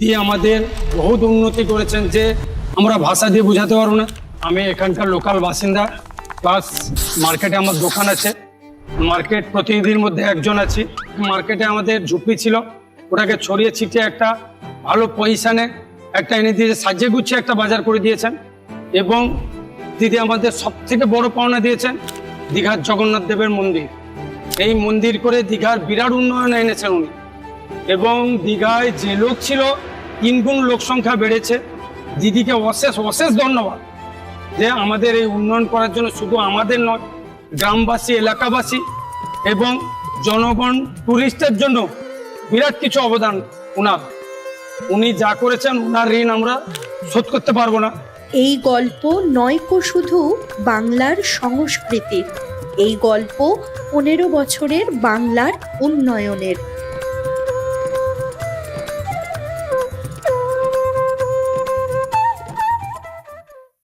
দিয়ে আমাদের বহুত উন্নতি করেছেন, যে আমরা ভাষা দিয়ে বোঝাতে পারবো না। আমি এখানকার লোকাল বাসিন্দা, প্লাস মার্কেটে আমার দোকান আছে, মার্কেট প্রতিনিধির মধ্যে একজন আছি। মার্কেটে আমাদের ঝুপড়ি ছিল, ওটাকে ছড়িয়ে ছিটিয়ে একটা ভালো পজিশনে একটা এনে দিয়ে সাজিয়ে গুছিয়ে একটা বাজার করে দিয়েছেন। এবং দিদি আমাদের সব থেকে বড় পাওনা দিয়েছেন দীঘার জগন্নাথ দেবের মন্দির। এই মন্দির করে দীঘার বিরাট উন্নয়ন এনেছেন উনি, এবং দীঘায় যে লোক ছিল 3 গুণ লোক সংখ্যা বেড়েছে। দিদিকে অশেষ অশেষ ধন্যবাদ, যে আমাদের এই উন্নয়ন করার জন্য শুধু আমাদের নয়, গ্রামবাসী, এলাকাবাসী এবং জনগণ, টুরিস্টের জন্য বিরাট কিছু অবদান উনার। উনি যা করেছেন, উনার ঋণ আমরা শোধ করতে পারবো না। এই গল্প নয়কো শুধু বাংলার সংস্কৃতির, এই গল্প 15 বছরের বাংলার উন্নয়নের।